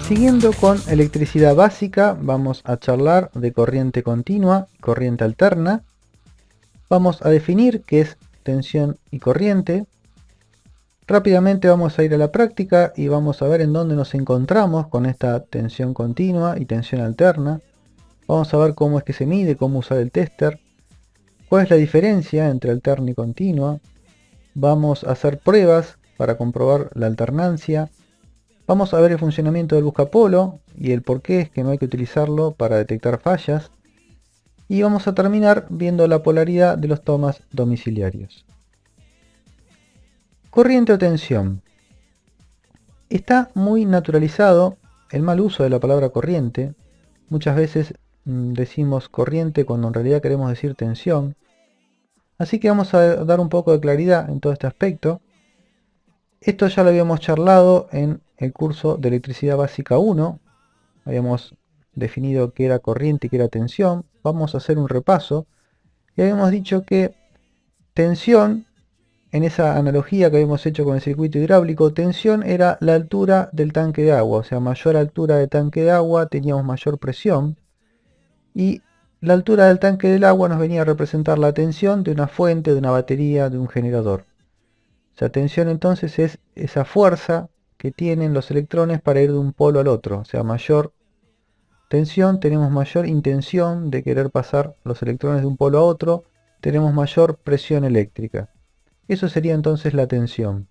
Siguiendo con electricidad básica, vamos a charlar de corriente continua y corriente alterna. Vamos a definir qué es tensión y corriente. Rápidamente vamos a ir a la práctica y vamos a ver en dónde nos encontramos con esta tensión continua y tensión alterna. Vamos a ver cómo es que se mide, cómo usar el tester, cuál es la diferencia entre alterna y continua. Vamos a hacer pruebas para comprobar la alternancia. Vamos a ver el funcionamiento del buscapolo y el por qué es que no hay que utilizarlo para detectar fallas. Y vamos a terminar viendo la polaridad de los tomas domiciliarios. Corriente o tensión. Está muy naturalizado el mal uso de la palabra corriente. Muchas veces decimos corriente cuando en realidad queremos decir tensión. Así que vamos a dar un poco de claridad en todo este aspecto. Esto ya lo habíamos charlado en el curso de electricidad básica 1. Habíamos definido qué era corriente y qué era tensión. Vamos a hacer un repaso. Y habíamos dicho que tensión, en esa analogía que habíamos hecho con el circuito hidráulico, tensión era la altura del tanque de agua. O sea, mayor altura de tanque de agua teníamos mayor presión. Y la altura del tanque del agua nos venía a representar la tensión de una fuente, de una batería, de un generador. O sea, tensión entonces es esa fuerza que tienen los electrones para ir de un polo al otro. O sea, mayor tensión, tenemos mayor intención de querer pasar los electrones de un polo a otro, tenemos mayor presión eléctrica. Eso sería entonces la tensión.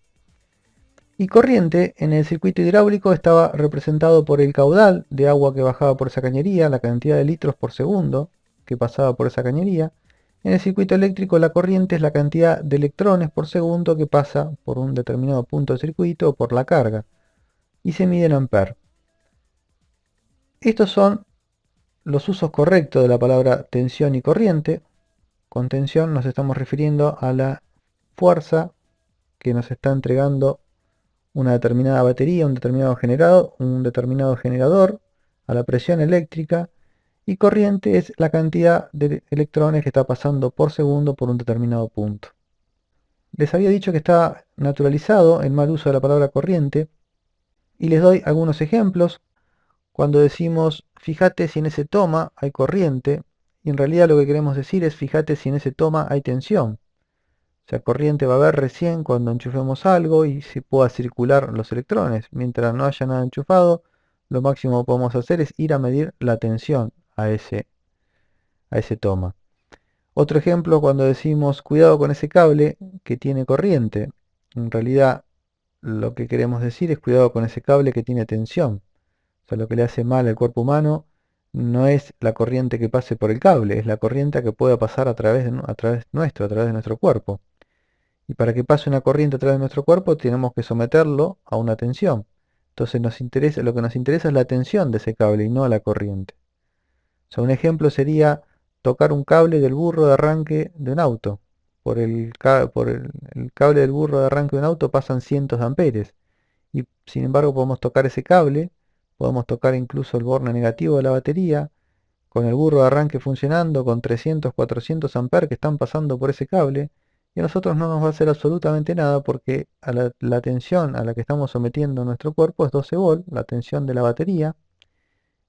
Y corriente en el circuito hidráulico estaba representado por el caudal de agua que bajaba por esa cañería, la cantidad de litros por segundo que pasaba por esa cañería. En el circuito eléctrico la corriente es la cantidad de electrones por segundo que pasa por un determinado punto del circuito o por la carga. Y se mide en amperes. Estos son los usos correctos de la palabra tensión y corriente. Con tensión nos estamos refiriendo a la fuerza que nos está entregando una determinada batería, un determinado generador, a la presión eléctrica, y corriente es la cantidad de electrones que está pasando por segundo por un determinado punto. Les había dicho que está naturalizado el mal uso de la palabra corriente, y les doy algunos ejemplos. Cuando decimos fíjate si en ese toma hay corriente, y en realidad lo que queremos decir es fíjate si en ese toma hay tensión. O sea, corriente va a haber recién cuando enchufemos algo y se pueda circular los electrones. Mientras no haya nada enchufado, lo máximo que podemos hacer es ir a medir la tensión a ese toma. Otro ejemplo, cuando decimos cuidado con ese cable que tiene corriente. En realidad lo que queremos decir es cuidado con ese cable que tiene tensión. O sea, lo que le hace mal al cuerpo humano no es la corriente que pase por el cable, es la corriente que pueda pasar a través nuestro, a través de nuestro cuerpo. Y para que pase una corriente a través de nuestro cuerpo tenemos que someterlo a una tensión. Entonces lo que nos interesa es la tensión de ese cable y no la corriente. O sea, un ejemplo sería tocar un cable del burro de arranque de un auto. Por el cable del burro de arranque de un auto pasan cientos de amperes. Y sin embargo podemos tocar ese cable, podemos tocar incluso el borne negativo de la batería, con el burro de arranque funcionando, con 300, 400 amperes que están pasando por ese cable, y a nosotros no nos va a hacer absolutamente nada porque la tensión a la que estamos sometiendo nuestro cuerpo es 12 volt, la tensión de la batería,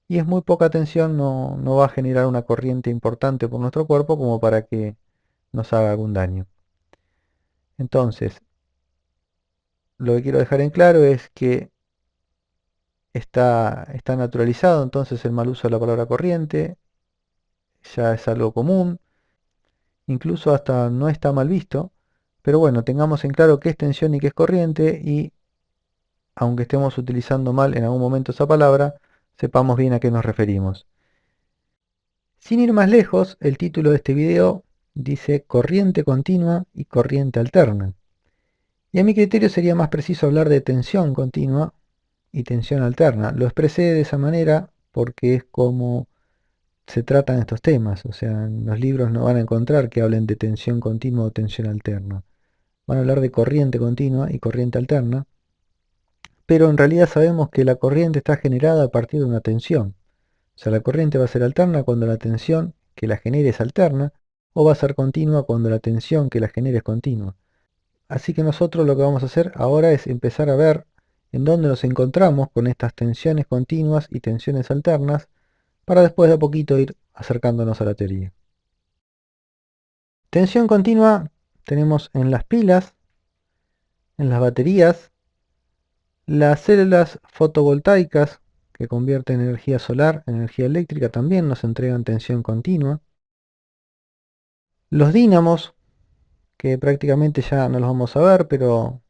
y es muy poca tensión, no va a generar una corriente importante por nuestro cuerpo como para que nos haga algún daño. Entonces, lo que quiero dejar en claro es que está naturalizado entonces el mal uso de la palabra corriente, ya es algo común, incluso hasta no está mal visto, pero bueno, tengamos en claro qué es tensión y qué es corriente y aunque estemos utilizando mal en algún momento esa palabra, sepamos bien a qué nos referimos. Sin ir más lejos, el título de este video dice corriente continua y corriente alterna. Y a mi criterio sería más preciso hablar de tensión continua y tensión alterna. Lo expresé de esa manera porque es como se tratan estos temas. O sea, en los libros no van a encontrar que hablen de tensión continua o tensión alterna. Van a hablar de corriente continua y corriente alterna, pero en realidad sabemos que la corriente está generada a partir de una tensión. O sea, la corriente va a ser alterna cuando la tensión que la genere es alterna, o va a ser continua cuando la tensión que la genere es continua. Así que nosotros lo que vamos a hacer ahora es empezar a ver en dónde nos encontramos con estas tensiones continuas y tensiones alternas, para después de a poquito ir acercándonos a la teoría. Tensión continua tenemos en las pilas, en las baterías, las células fotovoltaicas que convierten energía solar en energía eléctrica también nos entregan tensión continua. Los dínamos, que prácticamente ya no los vamos a ver, pero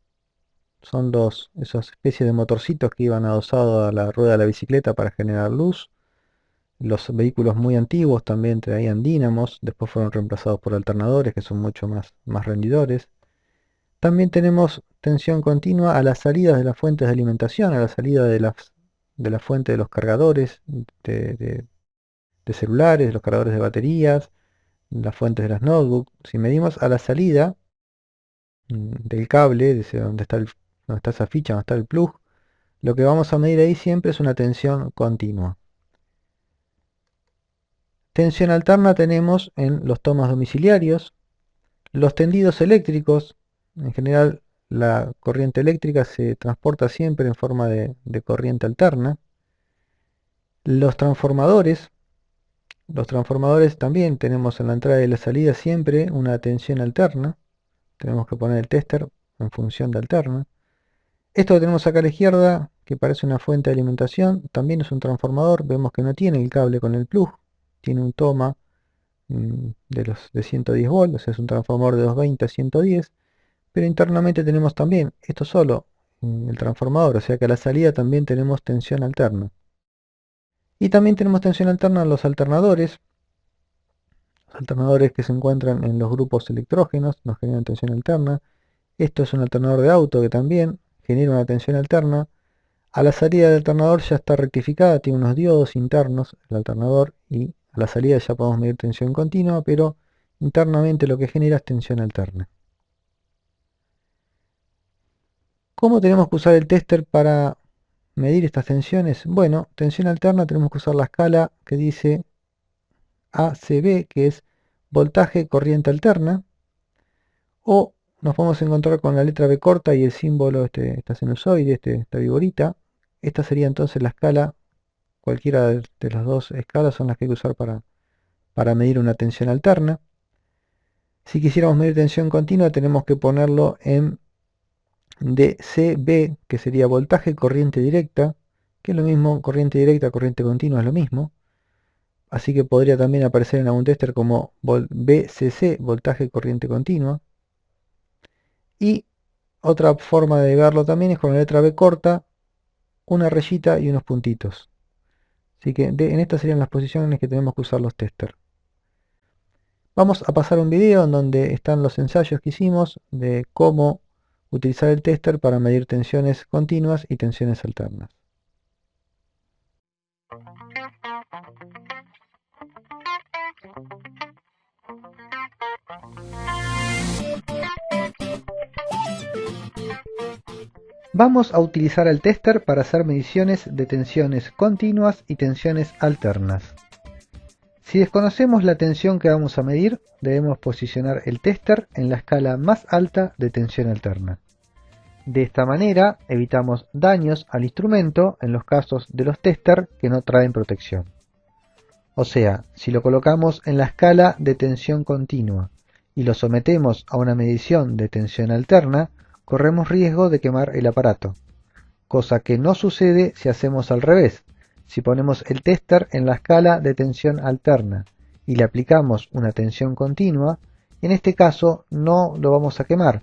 son esas especies de motorcitos que iban adosados a la rueda de la bicicleta para generar luz. Los vehículos muy antiguos también traían dínamos, después fueron reemplazados por alternadores que son mucho más rendidores. También tenemos tensión continua a las salidas de las fuentes de alimentación, a la salida de la fuente de los cargadores de celulares, los cargadores de baterías, las fuentes de las notebooks. Si medimos a la salida del cable, donde está esa ficha, donde está el plug, lo que vamos a medir ahí siempre es una tensión continua. Tensión alterna tenemos en los tomas domiciliarios, los tendidos eléctricos. En general la corriente eléctrica se transporta siempre en forma de corriente alterna. Los transformadores también tenemos en la entrada y la salida siempre una tensión alterna. Tenemos que poner el tester en función de alterna. Esto que tenemos acá a la izquierda, que parece una fuente de alimentación, también es un transformador. Vemos que no tiene el cable con el plug, tiene un toma de 110 volts, o sea, es un transformador de 220 a 110, pero internamente tenemos también, esto solo, el transformador, o sea que a la salida también tenemos tensión alterna. Y también tenemos tensión alterna en los alternadores que se encuentran en los grupos electrógenos, nos generan tensión alterna. Esto es un alternador de auto que también genera una tensión alterna. A la salida del alternador ya está rectificada, tiene unos diodos internos el alternador, y a la salida ya podemos medir tensión continua, pero internamente lo que genera es tensión alterna. ¿Cómo tenemos que usar el tester para medir estas tensiones? Bueno, tensión alterna tenemos que usar la escala que dice ACB, que es voltaje corriente alterna, o nos podemos encontrar con la letra B corta y el símbolo, esta sinusoide, esta viborita. Esta sería entonces la escala. Cualquiera de las dos escalas son las que hay que usar para medir una tensión alterna. Si quisiéramos medir tensión continua tenemos que ponerlo en DCB, que sería voltaje corriente directa, que es lo mismo, corriente directa, corriente continua es lo mismo. Así que podría también aparecer en algún tester como VCC, voltaje corriente continua. Y otra forma de verlo también es con la letra B corta, una rayita y unos puntitos. Así que en estas serían las posiciones que tenemos que usar los testers. Vamos a pasar un video en donde están los ensayos que hicimos de cómo utilizar el tester para medir tensiones continuas y tensiones alternas. Vamos a utilizar el tester para hacer mediciones de tensiones continuas y tensiones alternas. Si desconocemos la tensión que vamos a medir, debemos posicionar el tester en la escala más alta de tensión alterna. De esta manera evitamos daños al instrumento en los casos de los testers que no traen protección. O sea, si lo colocamos en la escala de tensión continua y lo sometemos a una medición de tensión alterna, corremos riesgo de quemar el aparato, cosa que no sucede si hacemos al revés. Si ponemos el tester en la escala de tensión alterna y le aplicamos una tensión continua, en este caso no lo vamos a quemar,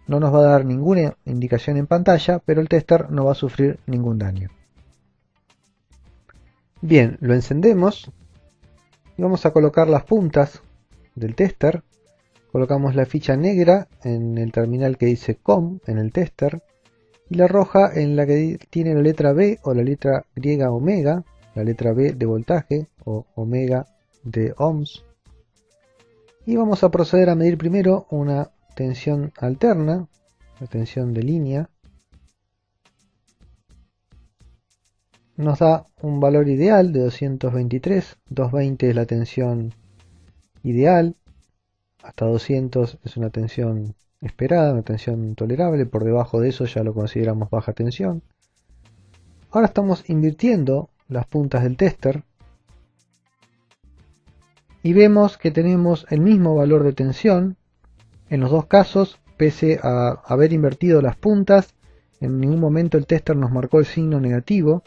no nos va a dar ninguna indicación en pantalla, pero el tester no va a sufrir ningún daño. Bien, lo encendemos y vamos a colocar las puntas del tester. Colocamos la ficha negra en el terminal que dice COM en el tester y la roja en la que tiene la letra B o la letra griega omega, la letra B de voltaje o omega de ohms. Y vamos a proceder a medir primero una tensión alterna, la tensión de línea. Nos da un valor ideal de 223, 220 es la tensión ideal. Hasta 200 es una tensión esperada, una tensión tolerable, por debajo de eso ya lo consideramos baja tensión. Ahora estamos invirtiendo las puntas del tester y vemos que tenemos el mismo valor de tensión en los dos casos, pese a haber invertido las puntas. En ningún momento el tester nos marcó el signo negativo,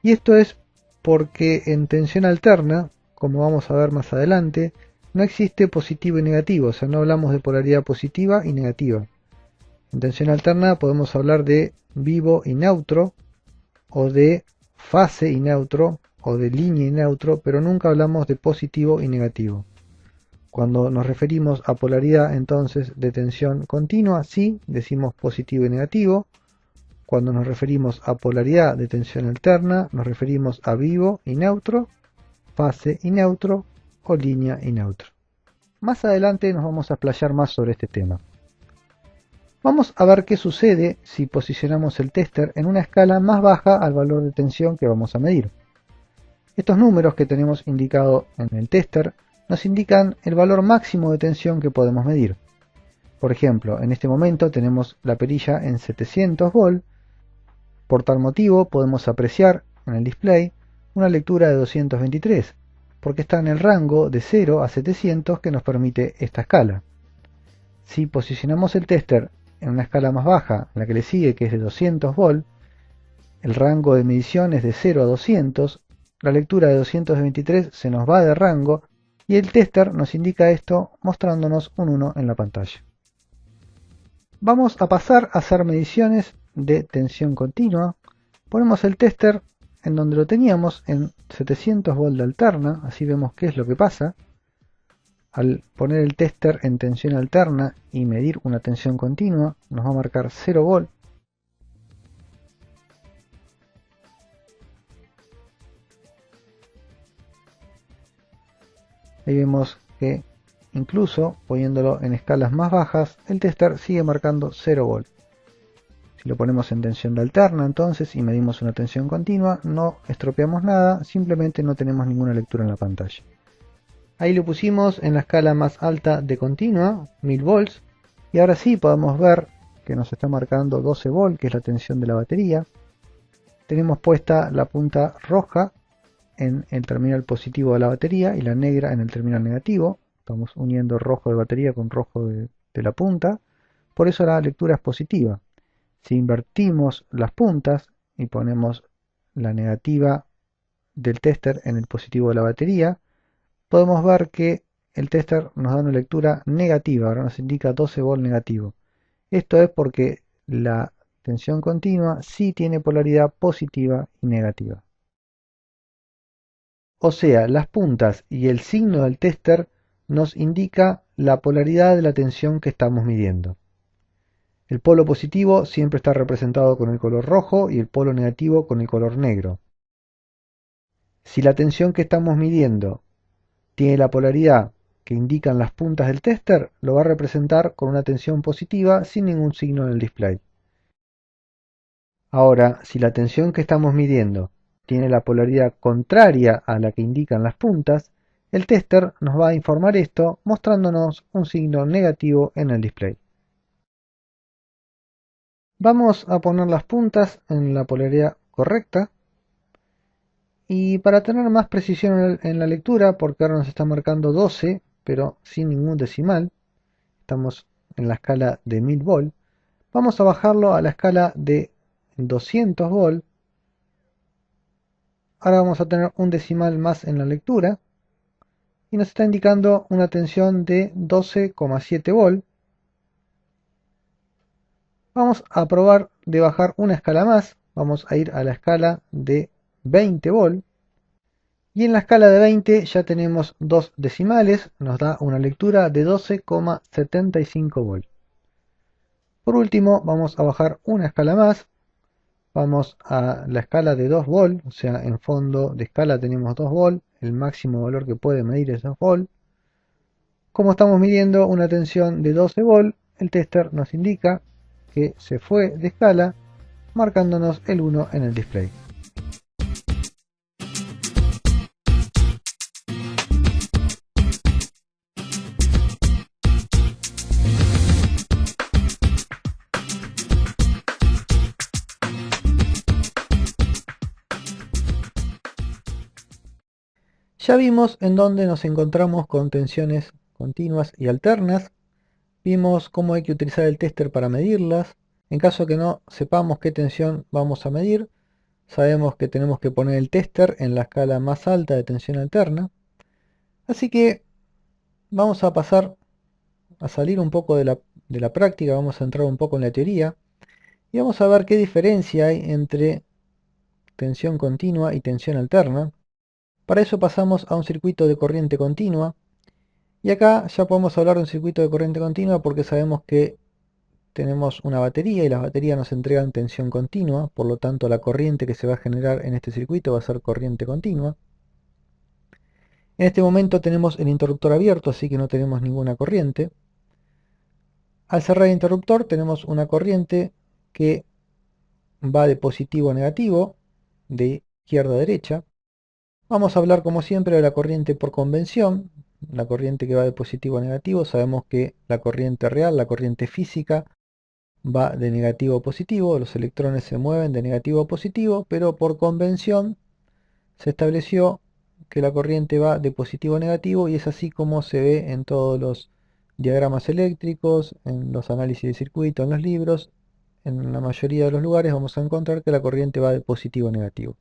y esto es porque en tensión alterna, como vamos a ver más adelante, no existe positivo y negativo, o sea, no hablamos de polaridad positiva y negativa. En tensión alterna podemos hablar de vivo y neutro, o de fase y neutro, o de línea y neutro, pero nunca hablamos de positivo y negativo. Cuando nos referimos a polaridad entonces de tensión continua, sí, decimos positivo y negativo. Cuando nos referimos a polaridad de tensión alterna, nos referimos a vivo y neutro, fase y neutro, o línea y neutro. Más adelante nos vamos a explayar más sobre este tema. Vamos a ver qué sucede si posicionamos el tester en una escala más baja al valor de tensión que vamos a medir. Estos números que tenemos indicado en el tester nos indican el valor máximo de tensión que podemos medir. Por ejemplo, en este momento tenemos la perilla en 700 volt. Por tal motivo podemos apreciar en el display una lectura de 223, porque está en el rango de 0 a 700 que nos permite esta escala. Si posicionamos el tester en una escala más baja, la que le sigue, que es de 200 volt, el rango de medición es de 0 a 200, la lectura de 223 se nos va de rango y el tester nos indica esto mostrándonos un 1 en la pantalla. Vamos a pasar a hacer mediciones de tensión continua. Ponemos el tester en donde lo teníamos, en 700 volt de alterna, así vemos qué es lo que pasa. Al poner el tester en tensión alterna y medir una tensión continua, nos va a marcar 0 volt. Ahí vemos que incluso poniéndolo en escalas más bajas, el tester sigue marcando 0 volt. Si lo ponemos en tensión de alterna entonces y medimos una tensión continua, no estropeamos nada, simplemente no tenemos ninguna lectura en la pantalla. Ahí lo pusimos en la escala más alta de continua, 1000 volts, y ahora sí podemos ver que nos está marcando 12 volts, que es la tensión de la batería. Tenemos puesta la punta roja en el terminal positivo de la batería y la negra en el terminal negativo. Estamos uniendo rojo de batería con rojo de la punta, por eso la lectura es positiva. Si invertimos las puntas y ponemos la negativa del tester en el positivo de la batería, podemos ver que el tester nos da una lectura negativa, ahora nos indica 12 volt negativo. Esto es porque la tensión continua sí tiene polaridad positiva y negativa. O sea, las puntas y el signo del tester nos indica la polaridad de la tensión que estamos midiendo. El polo positivo siempre está representado con el color rojo y el polo negativo con el color negro. Si la tensión que estamos midiendo tiene la polaridad que indican las puntas del tester, lo va a representar con una tensión positiva sin ningún signo en el display. Ahora, si la tensión que estamos midiendo tiene la polaridad contraria a la que indican las puntas, el tester nos va a informar esto mostrándonos un signo negativo en el display. Vamos a poner las puntas en la polaridad correcta. Y para tener más precisión en la lectura, porque ahora nos está marcando 12, pero sin ningún decimal, estamos en la escala de 1000 volt, vamos a bajarlo a la escala de 200 volt. Ahora vamos a tener un decimal más en la lectura y nos está indicando una tensión de 12,7 volt. Vamos a probar de bajar una escala más, vamos a ir a la escala de 20 volt. Y en la escala de 20 ya tenemos dos decimales, nos da una lectura de 12,75 volt. Por último, vamos a bajar una escala más, vamos a la escala de 2 volt, o sea, en fondo de escala tenemos 2 volt, el máximo valor que puede medir es 2 volt. Como estamos midiendo una tensión de 12 volt, el tester nos indica que se fue de escala, marcándonos el 1 en el display. Ya vimos en dónde nos encontramos con tensiones continuas y alternas. Vimos cómo hay que utilizar el tester para medirlas. En caso que no sepamos qué tensión vamos a medir, sabemos que tenemos que poner el tester en la escala más alta de tensión alterna. Así que vamos a pasar a salir un poco de la práctica, vamos a entrar un poco en la teoría y vamos a ver qué diferencia hay entre tensión continua y tensión alterna. Para eso pasamos a un circuito de corriente continua y acá ya podemos hablar de un circuito de corriente continua porque sabemos que tenemos una batería y las baterías nos entregan tensión continua, por lo tanto la corriente que se va a generar en este circuito va a ser corriente continua. En este momento tenemos el interruptor abierto, así que no tenemos ninguna corriente. Al cerrar el interruptor tenemos una corriente que va de positivo a negativo, de izquierda a derecha. Vamos a hablar como siempre de la corriente por convención, la corriente que va de positivo a negativo. Sabemos que la corriente real, la corriente física, va de negativo a positivo, los electrones se mueven de negativo a positivo, pero por convención se estableció que la corriente va de positivo a negativo y es así como se ve en todos los diagramas eléctricos, en los análisis de circuito, en los libros. En la mayoría de los lugares vamos a encontrar que la corriente va de positivo a negativo.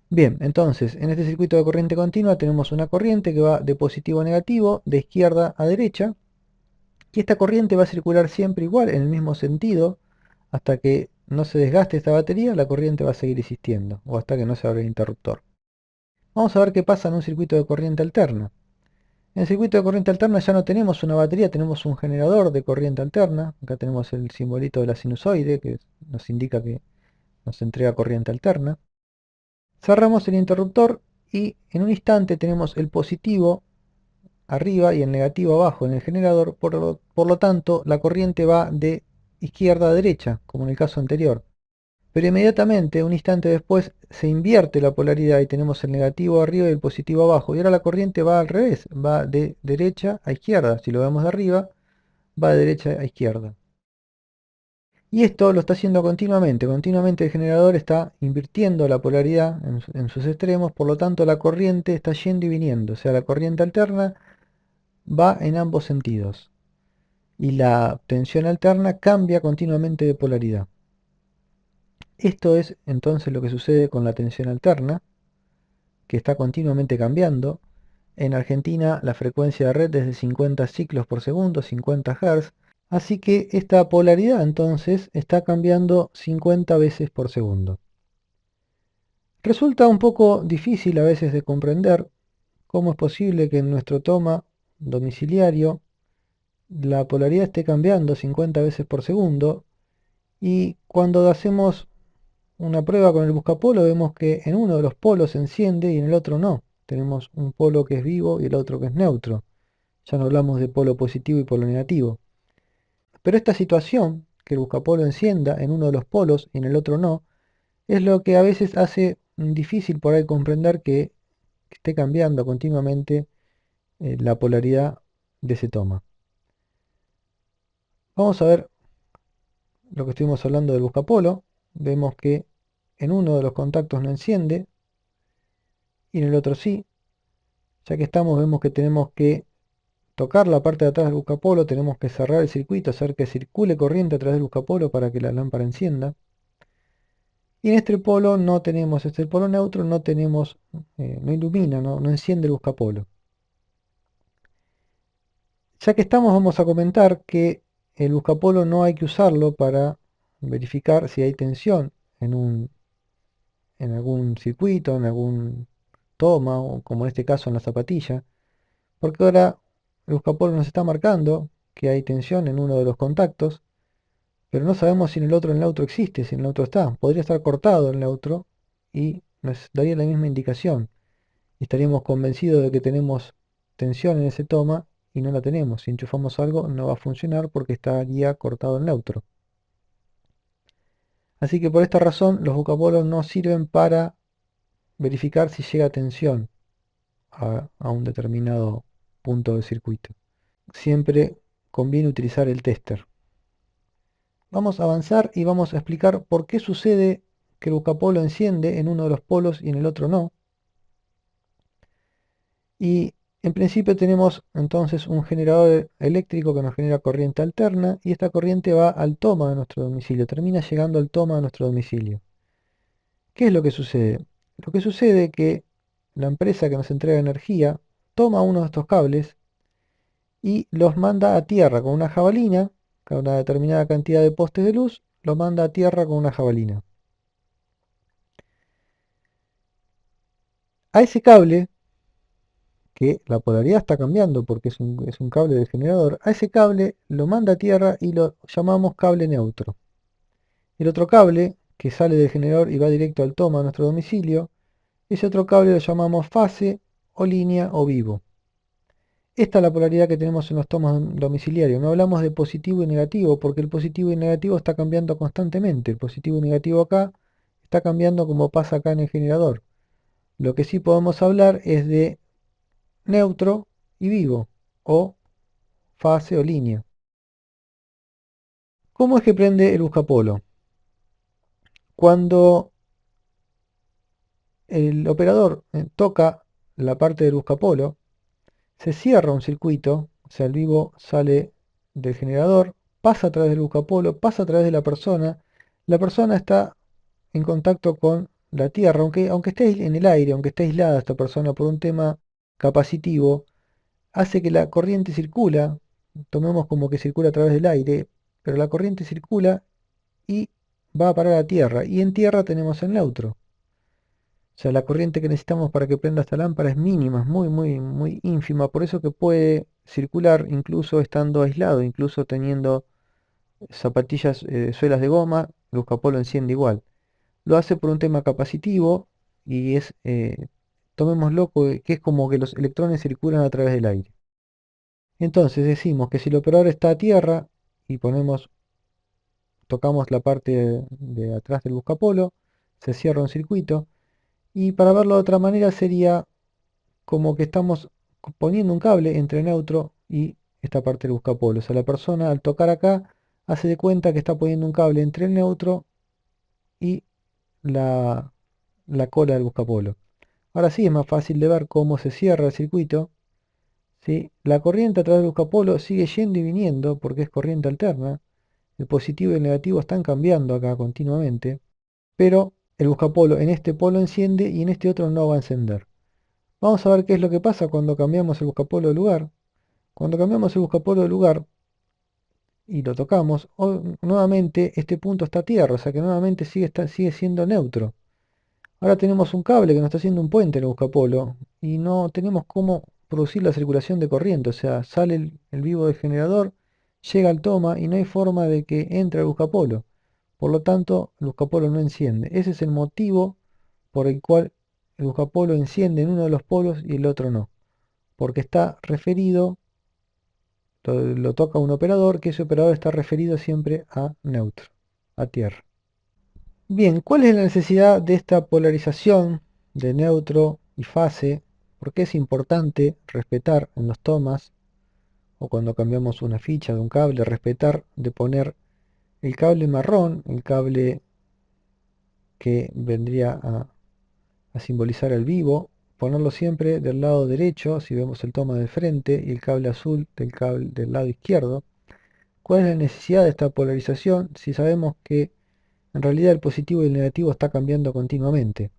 Bien, entonces en este circuito de corriente continua tenemos una corriente que va de positivo a negativo, de izquierda a derecha, y esta corriente va a circular siempre igual, en el mismo sentido, hasta que no se desgaste esta batería, la corriente va a seguir existiendo, o hasta que no se abra el interruptor. Vamos a ver qué pasa en un circuito de corriente alterna. En el circuito de corriente alterna ya no tenemos una batería, tenemos un generador de corriente alterna. Acá tenemos el simbolito de la sinusoide que nos indica que nos entrega corriente alterna. Cerramos el interruptor y en un instante tenemos el positivo arriba y el negativo abajo en el generador, por lo tanto la corriente va de izquierda a derecha, como en el caso anterior. Pero inmediatamente, un instante después, se invierte la polaridad y tenemos el negativo arriba y el positivo abajo. Y ahora la corriente va al revés, va de derecha a izquierda. Si lo vemos de arriba, va de derecha a izquierda. Y esto lo está haciendo continuamente. Continuamente el generador está invirtiendo la polaridad en sus extremos, por lo tanto la corriente está yendo y viniendo. O sea, la corriente alterna va en ambos sentidos. Y la tensión alterna cambia continuamente de polaridad. Esto es entonces lo que sucede con la tensión alterna, que está continuamente cambiando. En Argentina la frecuencia de red es de 50 ciclos por segundo, 50 Hz, así que esta polaridad entonces está cambiando 50 veces por segundo. Resulta un poco difícil a veces de comprender cómo es posible que en nuestro toma domiciliario la polaridad esté cambiando 50 veces por segundo y cuando hacemos una prueba con el buscapolo vemos que en uno de los polos se enciende y en el otro no. Tenemos un polo que es vivo y el otro que es neutro. Ya no hablamos de polo positivo y polo negativo. Pero esta situación, que el buscapolo encienda en uno de los polos y en el otro no, es lo que a veces hace difícil por ahí comprender que esté cambiando continuamente la polaridad de ese toma. Vamos a ver lo que estuvimos hablando del buscapolo. Vemos que en uno de los contactos no enciende y en el otro sí. Ya que estamos, vemos que tenemos que tocar la parte de atrás del buscapolo, tenemos que cerrar el circuito, hacer que circule corriente a través del buscapolo para que la lámpara encienda. Y en este polo no tenemos, este el polo neutro, no tenemos, no ilumina, no enciende el buscapolo. Ya que estamos, vamos a comentar que el buscapolo no hay que usarlo para verificar si hay tensión en algún circuito, en algún toma, o como en este caso en la zapatilla, porque ahora el buscapolo nos está marcando que hay tensión en uno de los contactos, pero no sabemos si en el neutro existe, si en el neutro está. Podría estar cortado el neutro y nos daría la misma indicación. Y estaríamos convencidos de que tenemos tensión en ese toma y no la tenemos. Si enchufamos algo no va a funcionar porque estaría cortado el neutro. Así que por esta razón los buscapolos no sirven para verificar si llega tensión a un determinado punto del circuito. Siempre conviene utilizar el tester. Vamos a avanzar y vamos a explicar por qué sucede que el buscapolo enciende en uno de los polos y en el otro no. Y en principio tenemos entonces un generador eléctrico que nos genera corriente alterna y esta corriente va al toma de nuestro domicilio, termina llegando al toma de nuestro domicilio. ¿Qué es lo que sucede? Lo que sucede es que la empresa que nos entrega energía toma uno de estos cables y los manda a tierra con una jabalina, con una determinada cantidad de postes de luz, lo manda a tierra con una jabalina. A ese cable, que la polaridad está cambiando porque es un cable de generador, a ese cable lo manda a tierra y lo llamamos cable neutro. El otro cable, que sale del generador y va directo al toma a nuestro domicilio, ese otro cable lo llamamos fase o línea o vivo. Esta es la polaridad que tenemos en los tomas domiciliarios. No hablamos de positivo y negativo porque el positivo y negativo está cambiando constantemente. El positivo y negativo acá está cambiando como pasa acá en el generador. Lo que sí podemos hablar es de neutro y vivo, o fase o línea. ¿Cómo es que prende el buscapolo? Cuando el operador toca la parte del buscapolo, se cierra un circuito, o sea, el vivo sale del generador, pasa a través del buscapolo, pasa a través de la persona está en contacto con la Tierra, aunque esté en el aire, aunque esté aislada esta persona por un tema capacitivo, hace que la corriente circula, tomemos como que circula a través del aire, pero la corriente circula y va a parar a tierra, y en tierra tenemos el neutro. O sea, la corriente que necesitamos para que prenda esta lámpara es mínima, es muy ínfima, por eso que puede circular incluso estando aislado, incluso teniendo zapatillas, suelas de goma, el buscapolo enciende igual. Lo hace por un tema capacitivo y es, tomémoslo que es como que los electrones circulan a través del aire. Entonces decimos que si el operador está a tierra y tocamos la parte de atrás del buscapolo, se cierra un circuito y para verlo de otra manera sería como que estamos poniendo un cable entre neutro y esta parte del buscapolo. O sea, la persona al tocar acá hace de cuenta que está poniendo un cable entre el neutro y la, la cola del buscapolo. Ahora sí es más fácil de ver cómo se cierra el circuito. ¿Sí? La corriente a través del buscapolo sigue yendo y viniendo porque es corriente alterna. El positivo y el negativo están cambiando acá continuamente, pero el buscapolo en este polo enciende y en este otro no va a encender. Vamos a ver qué es lo que pasa cuando cambiamos el buscapolo de lugar. Cuando cambiamos el buscapolo de lugar y lo tocamos, nuevamente este punto está a tierra, o sea que nuevamente sigue siendo neutro. Ahora tenemos un cable que nos está haciendo un puente en el buscapolo y no tenemos cómo producir la circulación de corriente, o sea, sale el vivo del generador, llega al toma y no hay forma de que entre al buscapolo. Por lo tanto, el buscapolo no enciende. Ese es el motivo por el cual el buscapolo enciende en uno de los polos y el otro no. Porque está referido, lo toca un operador, que ese operador está referido siempre a neutro, a tierra. Bien, ¿cuál es la necesidad de esta polarización de neutro y fase? ¿Por qué es importante respetar en los tomas o cuando cambiamos una ficha de un cable, respetar de poner el cable marrón, el cable que vendría a simbolizar el vivo, ponerlo siempre del lado derecho si vemos el toma de frente y el cable azul del cable del lado izquierdo? ¿Cuál es la necesidad de esta polarización si sabemos que en realidad el positivo y el negativo está cambiando continuamente?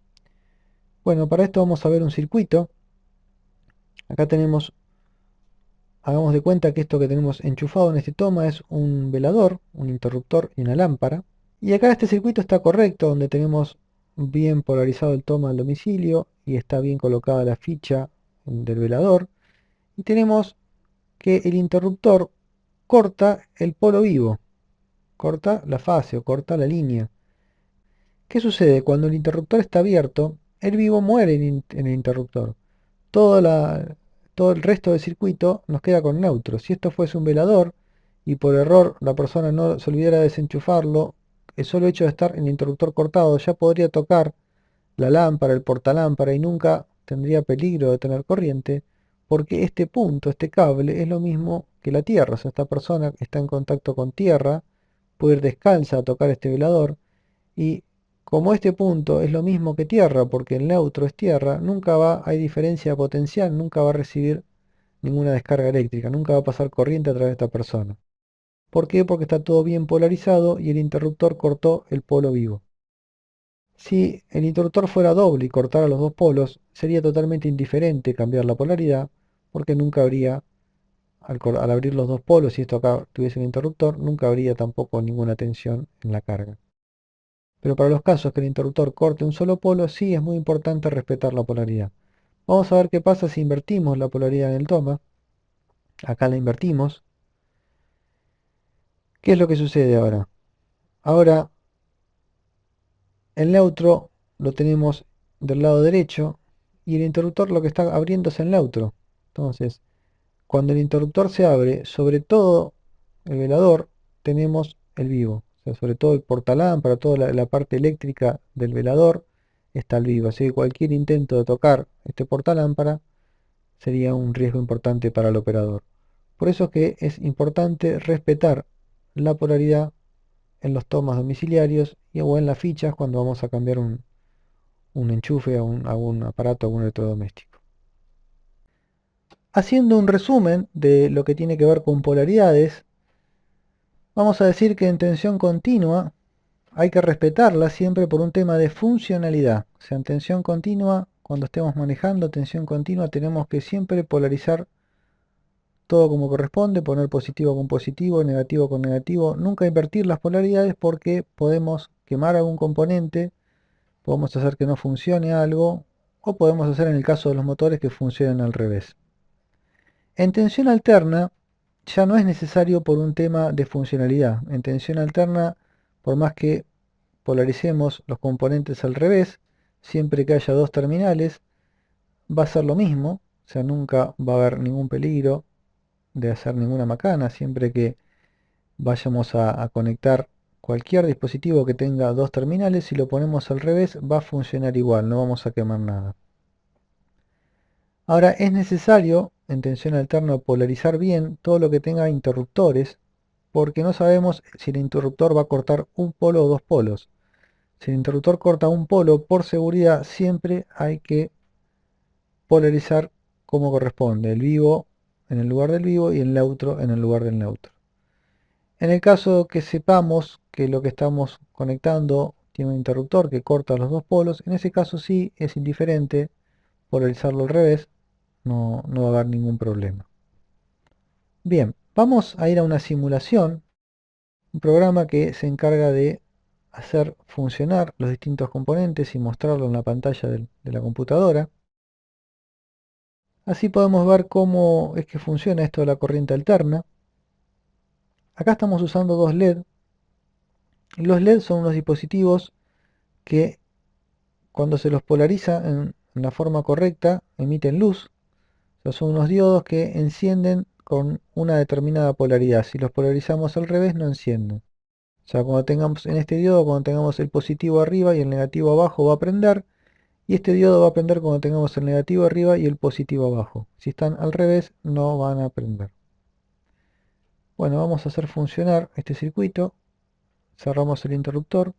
Bueno, para esto vamos a ver un circuito. Acá tenemos, hagamos de cuenta que esto que tenemos enchufado en este toma es un velador, un interruptor y una lámpara. Y acá este circuito está correcto, donde tenemos bien polarizado el toma al domicilio y está bien colocada la ficha del velador. Y tenemos que el interruptor corta el polo vivo, corta la fase o corta la línea. ¿Qué sucede? Cuando el interruptor está abierto, el vivo muere en el interruptor. Toda todo el resto del circuito nos queda con neutro. Si esto fuese un velador y por error la persona no se olvidara de desenchufarlo, el solo hecho de estar en el interruptor cortado ya podría tocar la lámpara, el portalámpara y nunca tendría peligro de tener corriente, porque este punto, este cable, es lo mismo que la tierra. O sea, esta persona está en contacto con tierra, puede ir descalza a tocar este velador y Como este punto es lo mismo que tierra, porque el neutro es tierra, hay diferencia potencial, nunca va a recibir ninguna descarga eléctrica, nunca va a pasar corriente a través de esta persona. ¿Por qué? Porque está todo bien polarizado y el interruptor cortó el polo vivo. Si el interruptor fuera doble y cortara los dos polos, sería totalmente indiferente cambiar la polaridad, porque nunca habría, al abrir los dos polos, si esto acá tuviese un interruptor, nunca habría tampoco ninguna tensión en la carga. Pero para los casos que el interruptor corte un solo polo, sí es muy importante respetar la polaridad. Vamos a ver qué pasa si invertimos la polaridad en el toma. Acá la invertimos. ¿Qué es lo que sucede ahora? Ahora el neutro lo tenemos del lado derecho y el interruptor lo que está abriendo es el neutro. Entonces, cuando el interruptor se abre, sobre todo el velador, tenemos el vivo. O sea, sobre todo el portalámpara, toda la parte eléctrica del velador está al vivo. Así que cualquier intento de tocar este portalámpara sería un riesgo importante para el operador. Por eso es que es importante respetar la polaridad en los tomas domiciliarios o en las fichas cuando vamos a cambiar un enchufe a un aparato, a un electrodoméstico. Haciendo un resumen de lo que tiene que ver con polaridades, vamos a decir que en tensión continua hay que respetarla siempre por un tema de funcionalidad. O sea, en tensión continua, cuando estemos manejando tensión continua, tenemos que siempre polarizar todo como corresponde, poner positivo con positivo, negativo con negativo, nunca invertir las polaridades porque podemos quemar algún componente, podemos hacer que no funcione algo, o podemos hacer en el caso de los motores que funcionen al revés. En tensión alterna ya no es necesario por un tema de funcionalidad. En tensión alterna, por más que polaricemos los componentes al revés, siempre que haya dos terminales, va a ser lo mismo, o sea, nunca va a haber ningún peligro de hacer ninguna macana, siempre que vayamos a conectar cualquier dispositivo que tenga dos terminales, si lo ponemos al revés va a funcionar igual, no vamos a quemar nada. Ahora es necesario en tensión alterna polarizar bien todo lo que tenga interruptores, porque no sabemos si el interruptor va a cortar un polo o dos polos. Si el interruptor corta un polo, por seguridad siempre hay que polarizar como corresponde, el vivo en el lugar del vivo y el neutro en el lugar del neutro. En el caso que sepamos que lo que estamos conectando tiene un interruptor que corta los dos polos, en ese caso sí es indiferente polarizarlo al revés, no va a haber ningún problema. Bien, vamos a ir a una simulación, un programa que se encarga de hacer funcionar los distintos componentes y mostrarlo en la pantalla de la computadora. Así podemos ver cómo es que funciona esto de la corriente alterna. Acá estamos usando dos LED. Los LED son unos dispositivos que cuando se los polariza en la forma correcta emiten luz. O sea, son unos diodos que encienden con una determinada polaridad. Si los polarizamos al revés no encienden. O sea, cuando tengamos en este diodo, cuando tengamos el positivo arriba y el negativo abajo va a prender. Y este diodo va a prender cuando tengamos el negativo arriba y el positivo abajo. Si están al revés no van a prender. Bueno, vamos a hacer funcionar este circuito. Cerramos el interruptor.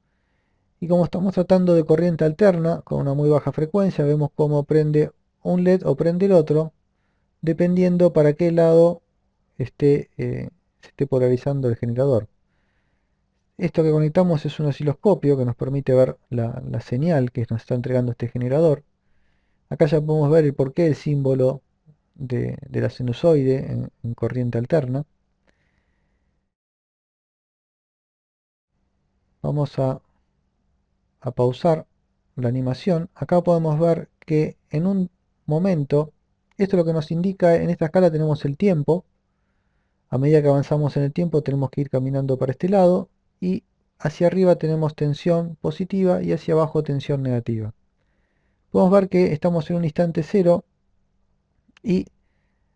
Y como estamos tratando de corriente alterna con una muy baja frecuencia, vemos cómo prende un LED o prende el otro, dependiendo para qué lado se esté polarizando el generador. Esto que conectamos es un osciloscopio que nos permite ver la señal que nos está entregando este generador. Acá ya podemos ver el porqué del símbolo de la sinusoide en corriente alterna. Vamos a pausar la animación. Acá podemos ver que en un momento, esto es lo que nos indica, en esta escala tenemos el tiempo. A medida que avanzamos en el tiempo tenemos que ir caminando para este lado y hacia arriba tenemos tensión positiva y hacia abajo tensión negativa. Podemos ver que estamos en un instante cero y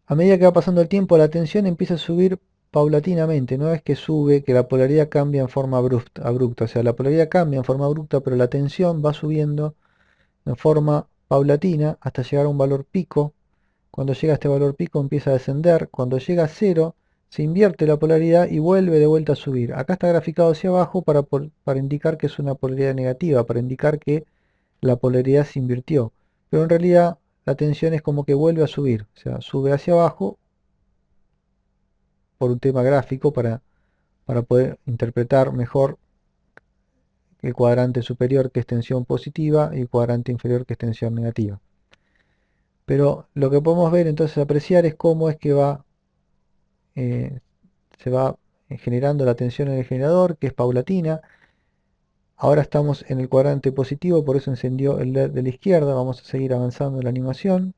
a medida que va pasando el tiempo la tensión empieza a subir paulatinamente, no es que sube, que la polaridad cambia en forma abrupta, o sea, la polaridad cambia en forma abrupta, pero la tensión va subiendo en forma paulatina hasta llegar a un valor pico. Cuando llega a este valor pico empieza a descender, cuando llega a cero se invierte la polaridad y vuelve de vuelta a subir. Acá está graficado hacia abajo para indicar que es una polaridad negativa, para indicar que la polaridad se invirtió. Pero en realidad la tensión es como que vuelve a subir, o sea, sube hacia abajo por un tema gráfico para poder interpretar mejor el cuadrante superior, que es tensión positiva, y el cuadrante inferior, que es tensión negativa. Pero lo que podemos ver entonces, apreciar, es cómo es que se va generando la tensión en el generador, que es paulatina. Ahora estamos en el cuadrante positivo, por eso encendió el LED de la izquierda. Vamos a seguir avanzando en la animación.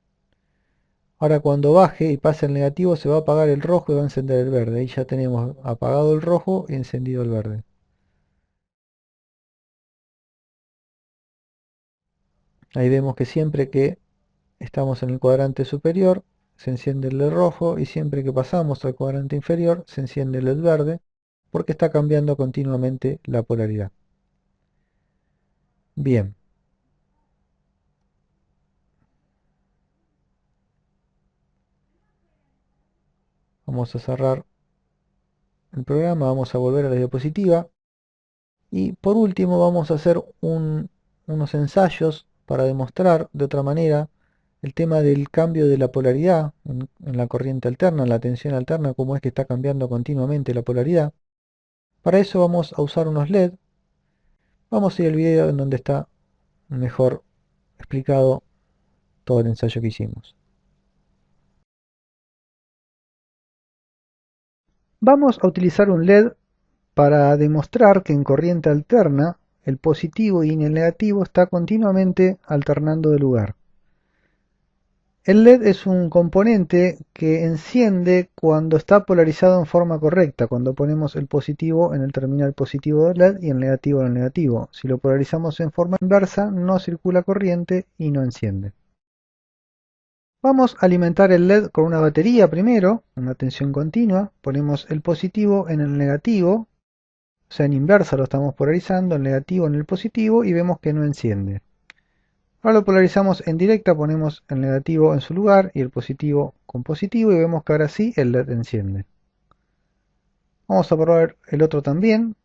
Ahora cuando baje y pase el negativo, se va a apagar el rojo y va a encender el verde. Ahí ya tenemos apagado el rojo y encendido el verde. Ahí vemos que siempre que estamos en el cuadrante superior, se enciende el LED rojo, y siempre que pasamos al cuadrante inferior, se enciende el LED verde, porque está cambiando continuamente la polaridad. Bien. Vamos a cerrar el programa, vamos a volver a la diapositiva. Y por último vamos a hacer unos ensayos para demostrar de otra manera el tema del cambio de la polaridad en la corriente alterna, en la tensión alterna, cómo es que está cambiando continuamente la polaridad. Para eso vamos a usar unos LED. Vamos a ir al video en donde está mejor explicado todo el ensayo que hicimos. Vamos a utilizar un LED para demostrar que en corriente alterna el positivo y el negativo está continuamente alternando de lugar. El LED es un componente que enciende cuando está polarizado en forma correcta, cuando ponemos el positivo en el terminal positivo del LED y el negativo en el negativo. Si lo polarizamos en forma inversa, no circula corriente y no enciende. Vamos a alimentar el LED con una batería primero, una tensión continua. Ponemos el positivo en el negativo, o sea, en inversa lo estamos polarizando, el negativo en el positivo, y vemos que no enciende. Ahora lo polarizamos en directa, ponemos el negativo en su lugar y el positivo con positivo, y vemos que ahora sí el LED enciende. Vamos a probar el otro también,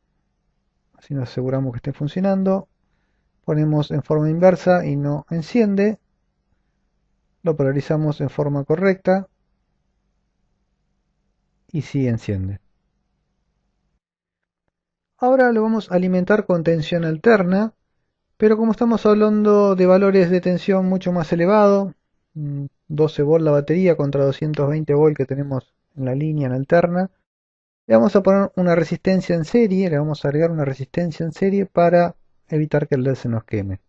así nos aseguramos que esté funcionando. Ponemos en forma inversa y no enciende. Lo polarizamos en forma correcta y sí enciende. Ahora lo vamos a alimentar con tensión alterna, pero como estamos hablando de valores de tensión mucho más elevados, 12 volt la batería contra 220 volt que tenemos en la línea en alterna, le vamos a poner una resistencia en serie, le vamos a agregar una resistencia en serie para evitar que el LED se nos queme.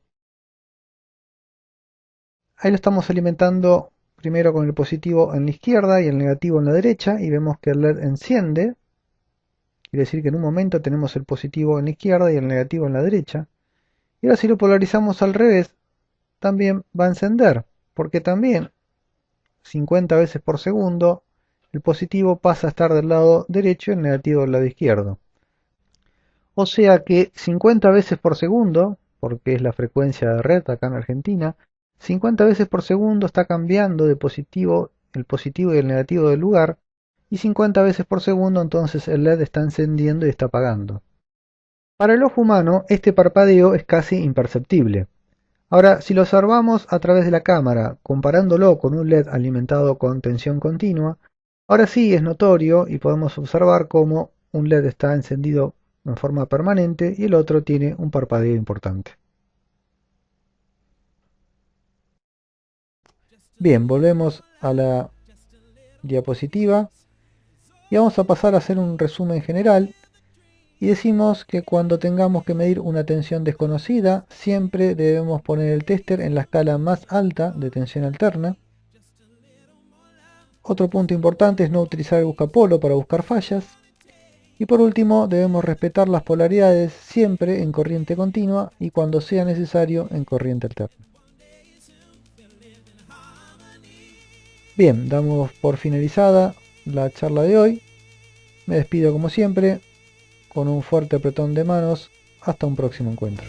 Ahí lo estamos alimentando primero con el positivo en la izquierda y el negativo en la derecha, y vemos que el LED enciende. Quiere decir que en un momento tenemos el positivo en la izquierda y el negativo en la derecha. Y ahora si lo polarizamos al revés, también va a encender, porque también 50 veces por segundo el positivo pasa a estar del lado derecho y el negativo del lado izquierdo. O sea que 50 veces por segundo, porque es la frecuencia de red acá en Argentina, 50 veces por segundo está cambiando de positivo, el positivo y el negativo del lugar, y 50 veces por segundo entonces el LED está encendiendo y está apagando. Para el ojo humano este parpadeo es casi imperceptible. Ahora, si lo observamos a través de la cámara, comparándolo con un LED alimentado con tensión continua, ahora sí es notorio y podemos observar cómo un LED está encendido en forma permanente y el otro tiene un parpadeo importante. Bien, volvemos a la diapositiva y vamos a pasar a hacer un resumen general. Y decimos que cuando tengamos que medir una tensión desconocida, siempre debemos poner el tester en la escala más alta de tensión alterna. Otro punto importante es no utilizar el buscapolo para buscar fallas. Y por último, debemos respetar las polaridades siempre en corriente continua y cuando sea necesario en corriente alterna. Bien, damos por finalizada la charla de hoy. Me despido como siempre con un fuerte apretón de manos. Hasta un próximo encuentro.